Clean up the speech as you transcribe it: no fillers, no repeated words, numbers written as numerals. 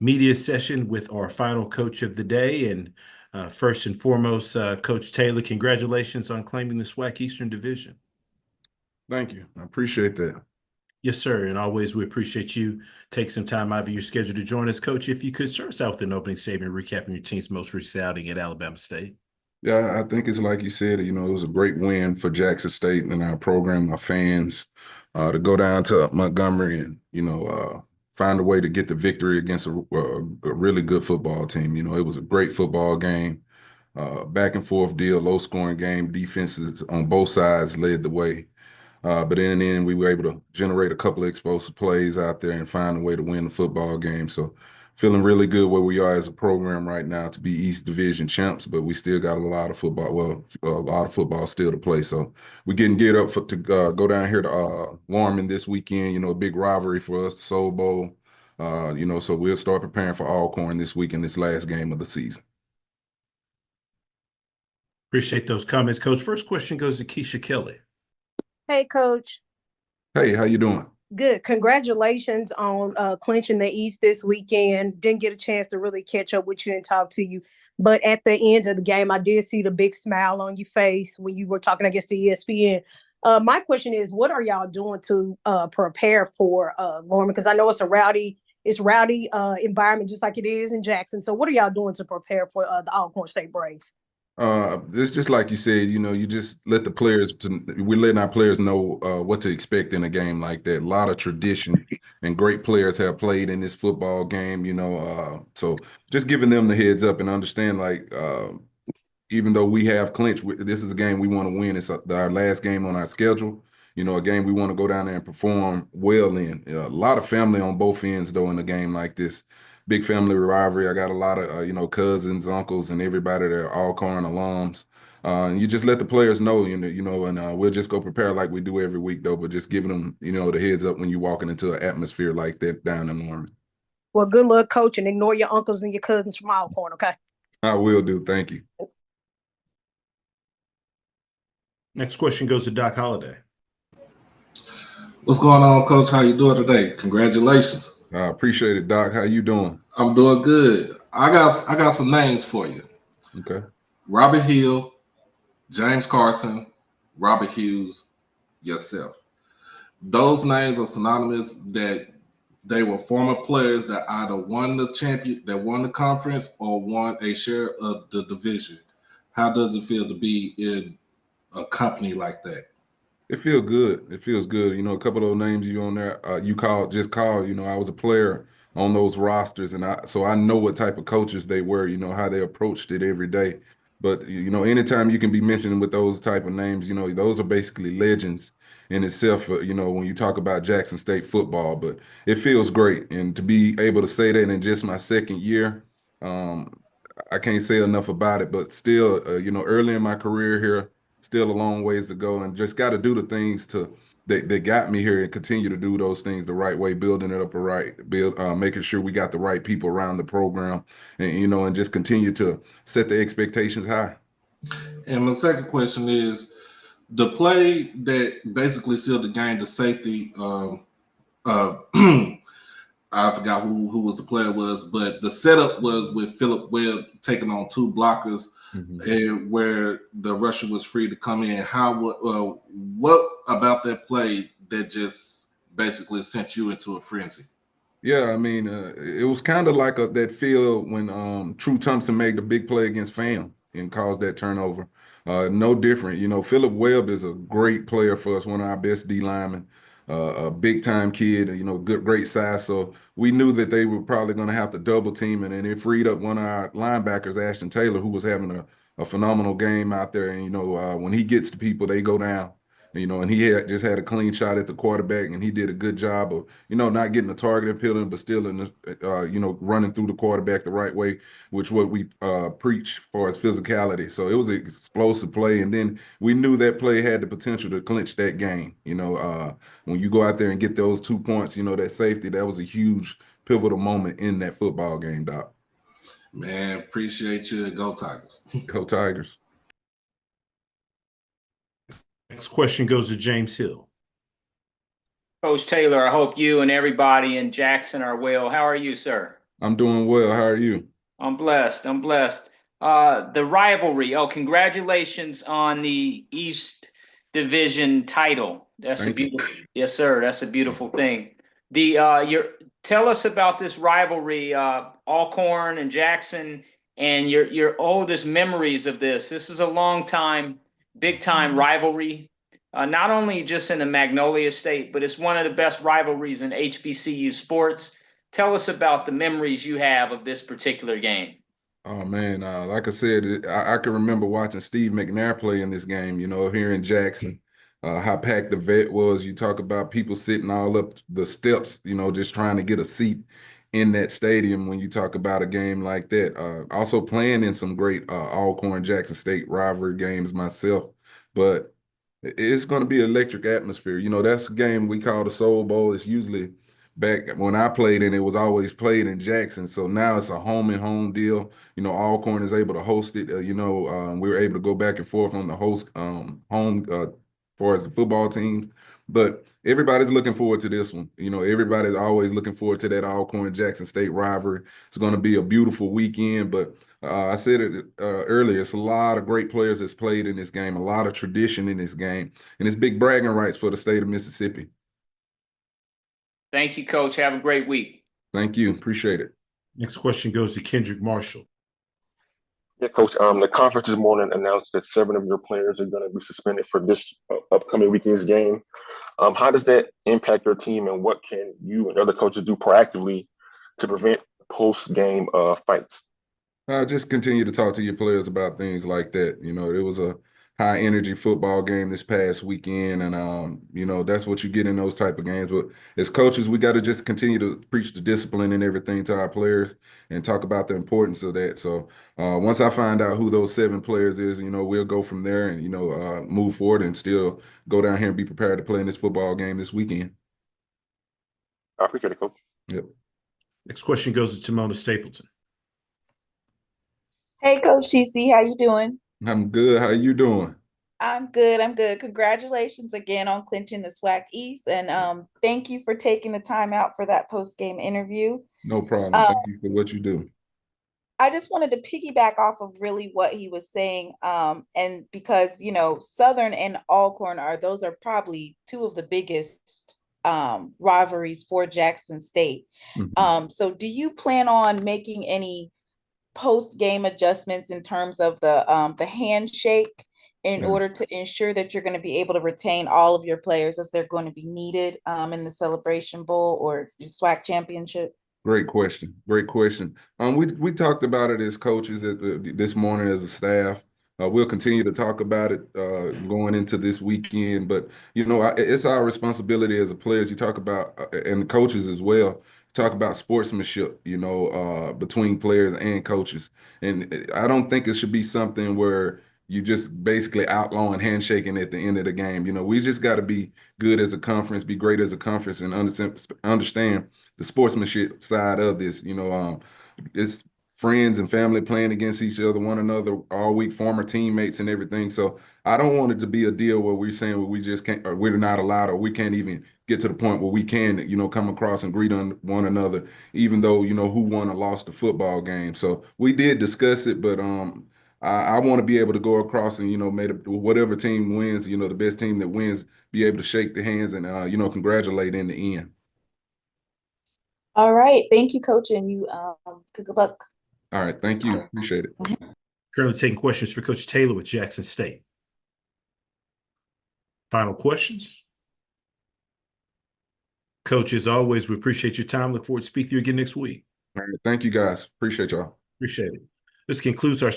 media session with our final coach of the day. And first and foremost, Coach Taylor, congratulations on claiming the SWAC Eastern Division. Thank you. I appreciate that. Yes, sir. And always we appreciate you take some time out of your schedule to join us. Coach, if you could start us out with an opening statement recapping your team's most recent outing at Alabama State. Yeah, I think it's like you said, it was a great win for Jackson State and our program, our fans, to go down to Montgomery and, find a way to get the victory against a really good football team. It was a great football game, back and forth deal, low scoring game. Defenses on both sides led the way. But in the end, we were able to generate a couple of explosive plays out there and find a way to win the football game. So feeling really good where we are as a program right now to be East Division champs, but we still got a lot of football still to play. So we're getting geared up to go down here to Warman this weekend, a big rivalry for us, the Soul Bowl. So we'll start preparing for Alcorn this weekend, this last game of the season. Appreciate those comments, Coach. First question goes to Keisha Kelly. Hey, Coach. Hey, how you doing? Good. Congratulations on clinching the East this weekend. Didn't get a chance to really catch up with you and talk to you. But at the end of the game, I did see the big smile on your face when you were talking, I guess, to ESPN. My question is, what are y'all doing to prepare for Norman? Because I know it's a rowdy environment, just like it is in Jackson. So what are y'all doing to prepare for the Alcorn State Braves? It's just like you said, you just let the players we're letting our players know what to expect in a game like that. A lot of tradition and great players have played in this football game, so just giving them the heads up and understand, even though we have clinched, this is a game we want to win. It's our last game on our schedule, a game we want to go down there and perform well in. A lot of family on both ends, though, in a game like this. Big family rivalry. I got a lot of, cousins, uncles, and everybody that are Alcorn alums. And you just let the players know, and we'll just go prepare like we do every week, though, but just giving them, the heads up when you're walking into an atmosphere like that down in Norman. Well, good luck, Coach, and ignore your uncles and your cousins from Alcorn, okay? I will do. Thank you. Next question goes to Doc Holliday. What's going on, Coach? How you doing today? Congratulations. I appreciate it, Doc. How you doing? I'm doing good. I got some names for you. Okay. Robert Hill, James Carson, Robert Hughes, yourself. Those names are synonymous that they were former players that either won the conference or won a share of the division. How does it feel to be in a company like that? It feels good. It feels good. A couple of those names you on there, you called. I was a player on those rosters, and so I know what type of coaches they were. How they approached it every day. But anytime you can be mentioned with those type of names, those are basically legends in itself. When you talk about Jackson State football, but it feels great, and to be able to say that in just my second year, I can't say enough about it. But still, early in my career here. Still a long ways to go, and just got to do the things that got me here and continue to do those things the right way, building it up making sure we got the right people around the program, and and just continue to set the expectations high. And my second question is the play that basically sealed the game, the safety. I forgot who was the player was, but the setup was with Philip Webb taking on two blockers. And where the rusher was free to come in. What about that play that just basically sent you into a frenzy? Yeah, I mean, it was kind of like that feel when True Thompson made the big play against FAM and caused that turnover. No different. Philip Webb is a great player for us, one of our best D linemen, a big time kid, great size. So we knew that they were probably going to have to double team, and it freed up one of our linebackers, Ashton Taylor, who was having a phenomenal game out there. And, when he gets to people, they go down. And he just had a clean shot at the quarterback, and he did a good job of, not getting the target appealing, but still running through the quarterback the right way, which what we preach for as physicality. So it was an explosive play, and then we knew that play had the potential to clinch that game. When you go out there and get those 2 points, that safety, that was a huge pivotal moment in that football game, Doc. Man, appreciate you. Go Tigers. Go Tigers. Next question goes to James Hill. Coach Taylor, I hope you and everybody in Jackson are well. How are you, sir? I'm doing well. How are you? I'm blessed. I'm blessed. The rivalry. Oh, congratulations on the East Division title. That's a Thank you. beautiful. Yes, sir. That's a beautiful thing. Your tell us about this rivalry, Alcorn and Jackson, and your oldest memories of this. This is a long time, big time rivalry. Not only just in the Magnolia State, but it's one of the best rivalries in HBCU sports. Tell us about the memories you have of this particular game. Oh man, like I said, I can remember watching Steve McNair play in this game. Here in Jackson, how packed the vet was. You talk about people sitting all up the steps, just trying to get a seat in that stadium. When you talk about a game like that, also playing in some great Alcorn Jackson State rivalry games myself, but it's going to be an electric atmosphere. That's a game we call the Soul Bowl. It's usually back when I played in, it was always played in Jackson. So now it's a home and home deal. Alcorn is able to host it. We were able to go back and forth on the host home for as the football teams. But everybody's looking forward to this one. Everybody's always looking forward to that Alcorn Jackson State rivalry. It's going to be a beautiful weekend. But I said it earlier, it's a lot of great players that's played in this game, a lot of tradition in this game, and it's big bragging rights for the state of Mississippi. Thank you, Coach. Have a great week. Thank you. Appreciate it. Next question goes to Kendrick Marshall. Yeah, Coach. The conference this morning announced that 7 of your players are going to be suspended for this upcoming weekend's game. How does that impact your team, and what can you and other coaches do proactively to prevent post-game fights? Just continue to talk to your players about things like that. It was a high energy football game this past weekend, and that's what you get in those type of games. But as coaches, we got to just continue to preach the discipline and everything to our players and talk about the importance of that. So once I find out who those 7 players is, we'll go from there and move forward and still go down here and be prepared to play in this football game this weekend. I appreciate it, Coach. Yep. Next question goes to Timona Stapleton. Hey, Coach TC, how you doing? I'm good. How you doing? I'm good. I'm good. Congratulations again on clinching the SWAC East, and thank you for taking the time out for that post-game interview. No problem. Thank you for what you do. I just wanted to piggyback off of really what he was saying, and because Southern and Alcorn are probably 2 of the biggest rivalries for Jackson State. Mhm. So do you plan on making any post-game adjustments in terms of the handshake in Yeah. order to ensure that you're going to be able to retain all of your players as they're going to be needed in the Celebration Bowl or the SWAC championship? Great question. Great question. We talked about it as coaches this morning as a staff. We'll continue to talk about it going into this weekend. But it's our responsibility as a players. You talk about and the coaches as well. Talk about sportsmanship. Between players and coaches. And I don't think it should be something where you just basically outlawing handshaking at the end of the game. We just got to be good as a conference, be great as a conference, and understand the sportsmanship side of this. It's friends and family playing against each other, one another all week, former teammates and everything. So I don't want it to be a deal where we're saying we just can't, or we're not allowed, or we can't even get to the point where we can, come across and greet on one another, even though, who won or lost the football game. So we did discuss it, but I want to be able to go across and, whatever team wins, the best team that wins, be able to shake the hands and, congratulate in the end. All right. Thank you, Coach, and you good luck. All right. Thank you. Appreciate it. Currently taking questions for Coach Taylor with Jackson State. Final questions? Coach, as always, we appreciate your time. Look forward to speaking to you again next week. All right. Thank you, guys. Appreciate y'all. Appreciate it. This concludes our